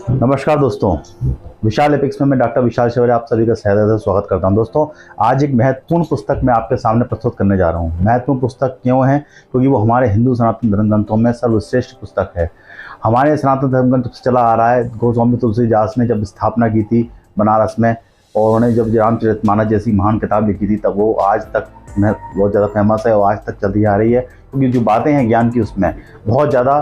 नमस्कार दोस्तों, विशाल एपिक्स में मैं डॉक्टर विशाल शौर्य आप सभी का सहर्ष स्वागत करता हूं। दोस्तों, आज एक महत्वपूर्ण पुस्तक मैं आपके सामने प्रस्तुत करने जा रहा हूं। महत्वपूर्ण पुस्तक क्यों है? क्योंकि वो हमारे हिंदू सनातन धर्म ग्रंथों में सर्वश्रेष्ठ पुस्तक है। हमारे सनातन धर्म ग्रंथ से चला आ रहा है। गोस्वामी तुलसीदास ने जब स्थापना की थी बनारस में, और उन्होंने जब रामचरितमानस जैसी महान किताब लिखी थी, तब वो आज तक बहुत ज़्यादा फेमस है और आज तक चलती आ रही है। क्योंकि जो बातें हैं ज्ञान की, उसमें बहुत ज़्यादा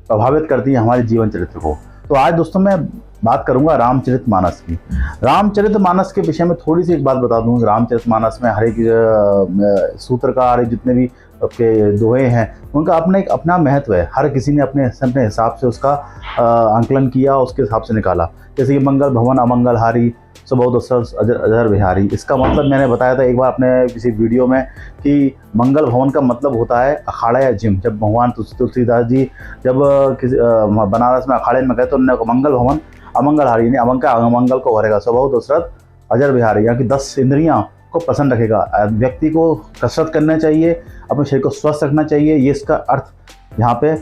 प्रभावित करती है हमारे जीवन चरित्र को। तो आज दोस्तों मैं बात करूंगा रामचरितमानस की। रामचरितमानस के विषय में थोड़ी सी एक बात बता दूं। रामचरितमानस में हर एक सूत्रकार, जितने भी के दोहे हैं, उनका अपना एक अपना महत्व है। हर किसी ने अपने अपने हिसाब से उसका आंकलन किया, उसके हिसाब से निकाला। जैसे कि मंगल भवन अमंगल हारी, स्वभाव दशरथ अजर अजर बिहारी। इसका मतलब मैंने बताया था एक बार अपने किसी वीडियो में कि मंगल भवन का मतलब होता है अखाड़ा या जिम। जब भगवान तुलसीदास जी जब किसी बनारस में अखाड़े में गए तो उन्होंने मंगल भवन अमंगल हारी, अमंगल को हरेगा, स्वभाव दशरथ अजर बिहारी, यानी कि 10 इंद्रियां को पसंद रखेगा। व्यक्ति को कसरत करना चाहिए, अपने शरीर को स्वस्थ रखना चाहिए। ये इसका अर्थ यहाँ पे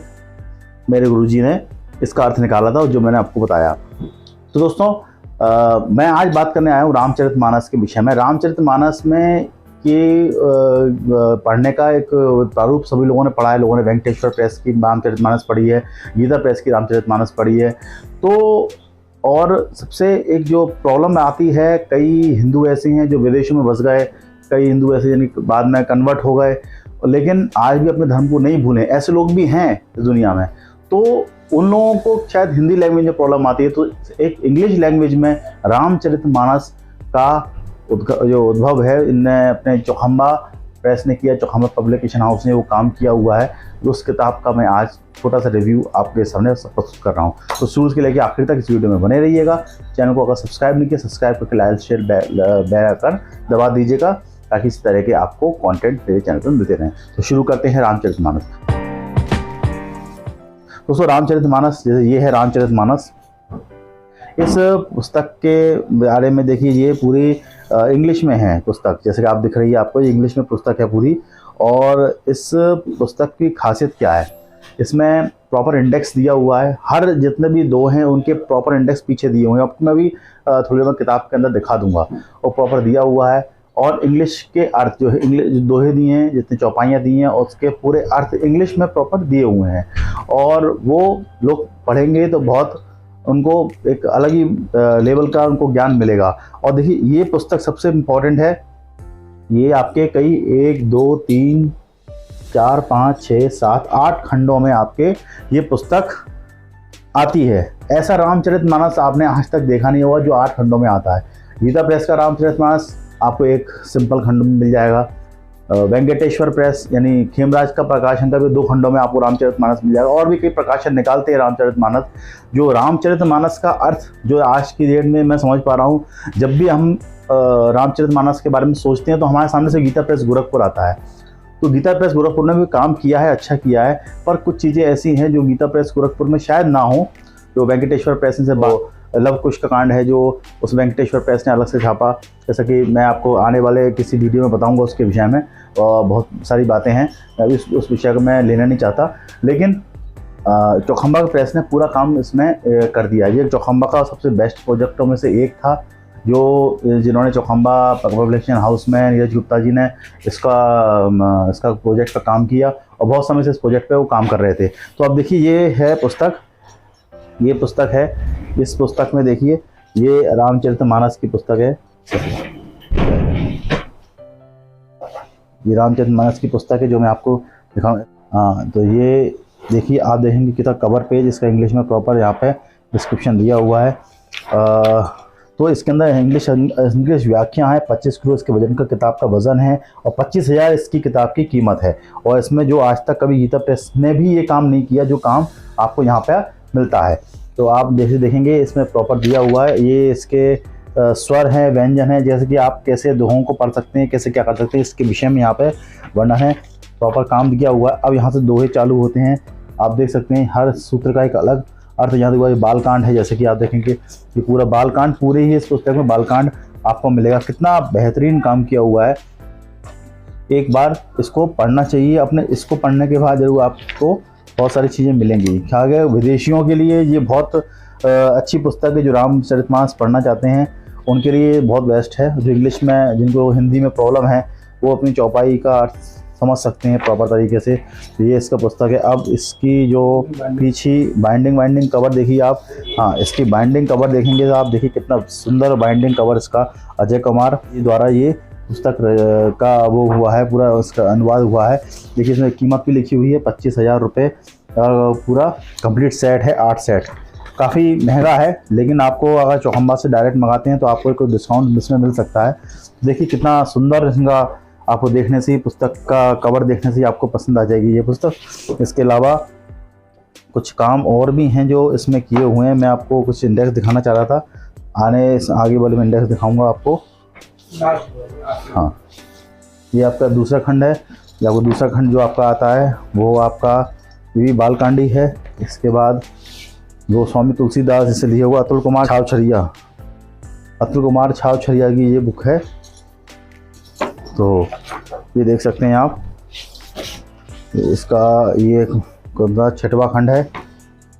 मेरे गुरुजी ने इसका अर्थ निकाला था, जो मैंने आपको बताया। तो दोस्तों, मैं आज बात करने आया हूँ रामचरितमानस के विषय में। रामचरितमानस में कि पढ़ने का एक प्रारूप सभी लोगों ने पढ़ा है। लोगों ने वेंकटेश्वर प्रेस की रामचरितमानस पढ़ी है, गीता प्रेस की रामचरितमानस पढ़ी है। तो और सबसे एक जो प्रॉब्लम आती है, कई हिंदू ऐसे हैं जो विदेशों में बस गए, कई हिंदू ऐसे यानी बाद में कन्वर्ट हो गए, लेकिन आज भी अपने धर्म को नहीं भूले। ऐसे लोग भी हैं इस दुनिया में। तो उन लोगों को शायद हिंदी लैंग्वेज में प्रॉब्लम आती है, तो एक इंग्लिश लैंग्वेज में रामचरितमानस का जो उद्भव है, इनने अपने चौखंबा प्रेस ने किया, चौखंबा पब्लिकेशन हाउस ने वो काम किया हुआ है। उस किताब का मैं आज छोटा सा रिव्यू आपके सामने प्रस्तुत कर रहा हूँ। तो शुरू से लेकर आखिर तक इस वीडियो में बने रहिएगा। चैनल को अगर सब्सक्राइब नहीं किया, सब्सक्राइब करके लाइक शेयर बेल आइकन दबा दीजिएगा, ताकि इस तरह के आपको कंटेंट मेरे चैनल पर मिलते रहें। तो शुरू करते हैं रामचरितमानस। दोस्तों, रामचरितमानस, जैसे ये है रामचरितमानस। इस पुस्तक के बारे में देखिए, ये पूरी इंग्लिश में है पुस्तक। जैसे कि आप दिख रही है आपको, ये इंग्लिश में पुस्तक है पूरी। और इस पुस्तक की खासियत क्या है, इसमें प्रॉपर इंडेक्स दिया हुआ है। हर जितने भी दो हैं उनके प्रॉपर इंडेक्स पीछे दिए हुए हैं। आपको मैं भी थोड़ी देर किताब के अंदर दिखा दूंगा, वो प्रॉपर दिया हुआ है। और इंग्लिश के अर्थ जो है, इंग्लिश दोहे दिए हैं, जितनी चौपाइयाँ दी हैं, और उसके पूरे अर्थ इंग्लिश में प्रॉपर दिए हुए हैं। और वो लोग पढ़ेंगे तो बहुत उनको एक अलग ही लेवल का उनको ज्ञान मिलेगा। और देखिए, ये पुस्तक सबसे इम्पोर्टेंट है। ये आपके कई 1 2 3 4 5 6 7 8 खंडों में आपके ये पुस्तक आती है। ऐसा रामचरितमानस आपने आज तक देखा नहीं होगा जो 8 खंडों में आता है। गीता प्रेस का रामचरितमानस आपको एक सिंपल खंड में मिल जाएगा। वेंकटेश्वर प्रेस यानी खेमराज का प्रकाशन का भी 2 खंडों में आपको रामचरितमानस मिल जाएगा। और भी कई प्रकाशन निकालते हैं रामचरितमानस। जो रामचरितमानस का अर्थ जो आज की डेट में मैं समझ पा रहा हूँ, जब भी हम रामचरितमानस के बारे में सोचते हैं तो हमारे सामने से गीता प्रेस गोरखपुर आता है। तो गीता प्रेस गोरखपुर ने भी काम किया है, अच्छा किया है। पर कुछ चीज़ें ऐसी हैं जो गीता प्रेस गोरखपुर में शायद ना हो, जो वेंकटेश्वर प्रेस से लव कुश का कांड है, जो उस वेंकटेश्वर प्रेस ने अलग से छापा। जैसा कि मैं आपको आने वाले किसी वीडियो में बताऊंगा उसके विषय में। बहुत सारी बातें हैं, उस विषय को मैं लेना नहीं चाहता। लेकिन चौखंबा प्रेस ने पूरा काम इसमें कर दिया। ये चौखंबा का सबसे बेस्ट प्रोजेक्टों में से एक था, जिन्होंने चौखंबा पब्लिकेशन हाउस में नीरज गुप्ता जी ने इसका प्रोजेक्ट पर काम किया, और बहुत समय से इस प्रोजेक्ट पे वो काम कर रहे थे। तो अब देखिए, ये है पुस्तक, ये पुस्तक है। इस पुस्तक में देखिए, ये रामचरितमानस की पुस्तक है। ये रामचरितमानस की पुस्तक है जो मैं आपको दिखाऊँ। हाँ, तो ये देखिए, आप देखेंगे कितना कवर पेज इसका इंग्लिश में प्रॉपर यहाँ पे डिस्क्रिप्शन दिया हुआ है। तो इसके अंदर इंग्लिश व्याख्या है। 25 किलो इसके वजन का किताब का वजन है, और 25,000 इसकी किताब की कीमत है। और इसमें जो आज तक कभी गीता प्रेस ने भी ये काम नहीं किया, जो काम आपको यहाँ पे मिलता है। तो आप जैसे देखेंगे, इसमें प्रॉपर दिया हुआ है। ये इसके स्वर हैं, व्यंजन हैं, जैसे कि आप कैसे दोहों को पढ़ सकते हैं, कैसे क्या कर सकते हैं, इसके विषय में यहाँ पे वर्णन है, प्रॉपर काम दिया हुआ है। अब यहाँ से दोहे चालू होते हैं, आप देख सकते हैं हर सूत्र का एक अलग अर्थ। यहाँ देखो, बालकांड है, जैसे कि आप देखेंगे ये पूरा बालकांड, पूरे ही इस पुस्तक में बालकांड आपको मिलेगा। कितना बेहतरीन काम किया हुआ है। एक बार इसको पढ़ना चाहिए अपने। इसको पढ़ने के बाद जरूर आपको बहुत सारी चीज़ें मिलेंगी। क्या गया, विदेशियों के लिए ये बहुत अच्छी पुस्तक है, जो रामचरितमानस पढ़ना चाहते हैं उनके लिए बहुत बेस्ट है। जो इंग्लिश में, जिनको हिंदी में प्रॉब्लम है, वो अपनी चौपाई का अर्थ समझ सकते हैं प्रॉपर तरीके से। तो ये इसका पुस्तक है। अब इसकी जो पीछे बाइंडिंग कवर देखिए आप, हाँ इसकी बाइंडिंग कवर देखेंगे तो आप देखिए कितना सुंदर बाइंडिंग कवर इसका अजय कुमार द्वारा ये पुस्तक का वो हुआ है, पूरा उसका अनुवाद हुआ है। देखिए इसमें कीमत भी लिखी हुई है 25,000 रुपये। पूरा कंप्लीट सेट है, 8 सेट। काफ़ी महंगा है, लेकिन आपको अगर चौखंबा से डायरेक्ट मंगाते हैं तो आपको कोई डिस्काउंट इसमें मिल सकता है। देखिए कितना सुंदर इसका, आपको देखने से ही पुस्तक का कवर देखने से ही आपको पसंद आ जाएगी ये पुस्तक। इसके अलावा कुछ काम और भी हैं जो इसमें किए हुए हैं। मैं आपको कुछ इंडेक्स दिखाना चाह रहा था, आगे वाले में इंडेक्स दिखाऊंगा आपको। हाँ, ये आपका दूसरा खंड है। या वो दूसरा खंड जो आपका आता है वो आपका ये भी बालकांडी है। इसके बाद वो स्वामी तुलसीदास जिसे लिया हुआ अतुल कुमार छावछरिया की ये बुक है। तो ये देख सकते हैं आप, इसका ये 6वां खंड है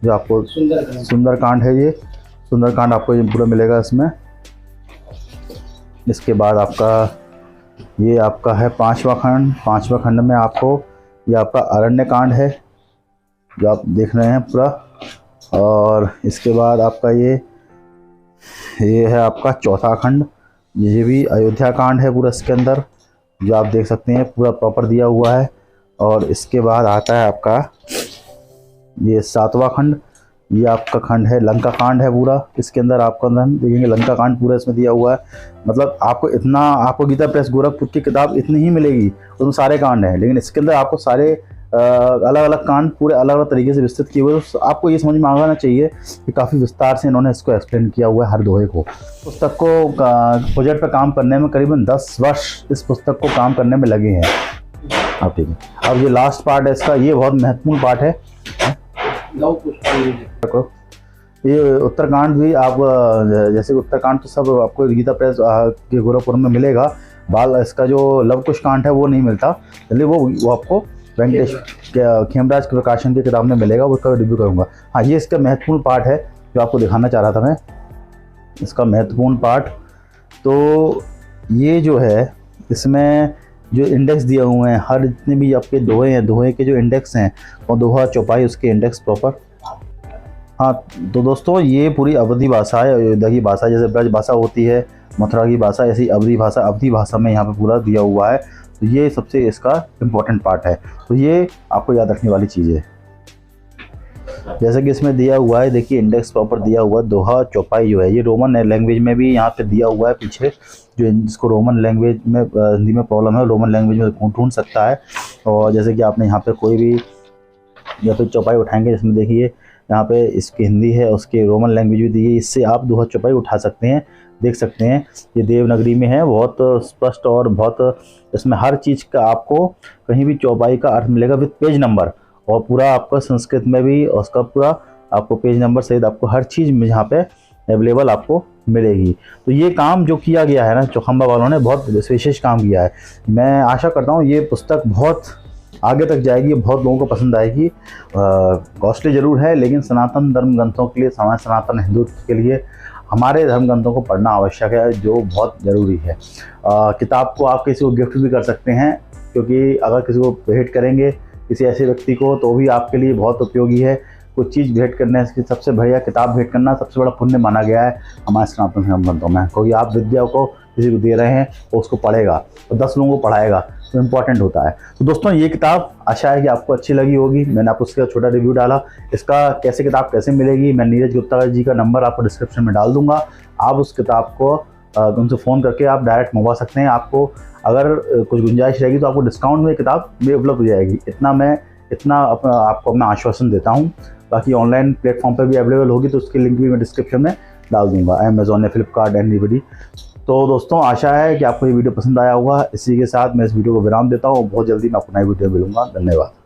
जो आपको सुंदरकांड है। ये सुंदरकांड आपको ये पूरा मिलेगा इसमें। इसके बाद ये आपका है 5वां खंड। 5वां खंड में आपको ये आपका अरण्य कांड है जो आप देख रहे हैं पूरा। और इसके बाद आपका ये है आपका 4था खंड, ये भी अयोध्या कांड है पूरा इसके अंदर, जो आप देख सकते हैं पूरा प्रॉपर दिया हुआ है। और इसके बाद आता है आपका ये 7वां खंड, ये आपका खंड है लंका कांड है पूरा। इसके अंदर आपको देखेंगे लंका कांड पूरा इसमें दिया हुआ है। मतलब आपको गीता प्रेस गोरखपुर की किताब इतनी ही मिलेगी, उसमें सारे कांड हैं, लेकिन इसके अंदर आपको सारे अलग अलग कांड पूरे अलग अलग तरीके से विस्तृत किए हुए। तो आपको ये समझ में आना चाहिए कि काफ़ी विस्तार से इन्होंने इसको एक्सप्लेन किया हुआ है हर दोहे को। पुस्तक को प्रोजेक्ट पर काम करने में करीबन 10 वर्ष इस पुस्तक को काम करने में लगे हैं। अब ठीक है, अब ये लास्ट पार्ट है इसका, ये बहुत महत्वपूर्ण पार्ट है। ये उत्तरकांड भी आप जैसे उत्तरकांड तो सब आपको गीता प्रेस के गोरखपुर में मिलेगा। इसका जो लव कुश कांड है वो नहीं मिलता, चलिए वो आपको वेंकटेश खेमराज के प्रकाशन की किताब में मिलेगा, वो उसका रिव्यू करूँगा। हाँ, ये इसका महत्वपूर्ण पार्ट है जो आपको दिखाना चाह रहा था मैं, इसका महत्वपूर्ण पार्ट। तो ये जो है इसमें जो इंडेक्स दिए हुए हैं, हर जितने भी आपके दोहे हैं, दोहे के जो इंडेक्स हैं और दोहा चौपाई उसके इंडेक्स प्रॉपर। हाँ, तो दोस्तों ये पूरी अवधी भाषा है, अयोध्या की भाषा। जैसे ब्रज भाषा होती है, मथुरा की भाषा, ऐसी अवधी भाषा में यहाँ पे पूरा दिया हुआ है। तो ये सबसे इसका इम्पोर्टेंट पार्ट है। तो ये आपको याद रखने वाली चीज़ है। जैसे कि इसमें दिया हुआ है, देखिए इंडेक्स प्रॉपर दिया हुआ है। दोहा चौपाई जो है ये रोमन लैंग्वेज में भी यहाँ पे दिया हुआ है पीछे, जो जिसको रोमन लैंग्वेज में हिंदी में प्रॉब्लम है रोमन लैंग्वेज में ढूंढ सकता है। और जैसे कि आपने यहाँ पे कोई भी या फिर चौपाई उठाएंगे, जिसमें देखिए यहाँ पे इसकी हिंदी है, उसके रोमन लैंग्वेज भी दी है, इससे आप दोहा चौपाई उठा सकते हैं। देख सकते हैं ये देवनागरी में है, बहुत स्पष्ट और बहुत इसमें हर चीज़ का आपको कहीं भी चौपाई का अर्थ मिलेगा विद पेज नंबर। और पूरा आपका संस्कृत में भी उसका पूरा आपको पेज नंबर सहित आपको हर चीज़ में यहाँ पे अवेलेबल आपको मिलेगी। तो ये काम जो किया गया है ना, चौखंबा वालों ने बहुत विशेष काम किया है। मैं आशा करता हूँ ये पुस्तक बहुत आगे तक जाएगी, बहुत लोगों को पसंद आएगी। कॉस्टली ज़रूर है, लेकिन सनातन धर्म ग्रंथों के लिए, सनातन हिंदुत्व के लिए हमारे धर्म ग्रंथों को पढ़ना आवश्यक है, जो बहुत ज़रूरी है। किताब को आप किसी को गिफ्ट भी कर सकते हैं, क्योंकि अगर किसी को भेंट करेंगे किसी ऐसे व्यक्ति को तो भी आपके लिए बहुत उपयोगी है। कुछ चीज़ भेंट करने से सबसे बढ़िया किताब भेंट करना सबसे बड़ा पुण्य माना गया है हमारे सनातन धर्म ग्रंथों में। क्योंकि आप विद्या को किसी को दे रहे हैं, वो उसको पढ़ेगा और 10 लोगों को पढ़ाएगा, तो इम्पॉर्टेंट होता है। तो दोस्तों ये किताब आशा है कि आपको अच्छी लगी होगी। मैंने आपको उसका छोटा रिव्यू डाला। इसका किताब कैसे मिलेगी, मैं नीरज गुप्ता जी का नंबर आपको डिस्क्रिप्शन में डाल दूँगा। आप उस किताब को उनसे फ़ोन करके आप डायरेक्ट मंगवा सकते हैं। आपको अगर कुछ गुंजाइश रहेगी तो आपको डिस्काउंट में किताब भी उपलब्ध हो जाएगी। इतना आपको मैं आश्वासन देता हूँ। बाकी ऑनलाइन प्लेटफॉर्म पर भी अवेलेबल होगी, तो उसकी लिंक भी मैं डिस्क्रिप्शन में डाल दूँगा, अमेज़ॉन या फ्लिपकार्ट एनीबडी। तो दोस्तों आशा है कि आपको ये वीडियो पसंद आया होगा। इसी के साथ मैं इस वीडियो को विराम देता हूँ। बहुत जल्दी मैं आपको नई वीडियो मिलूँगा। धन्यवाद।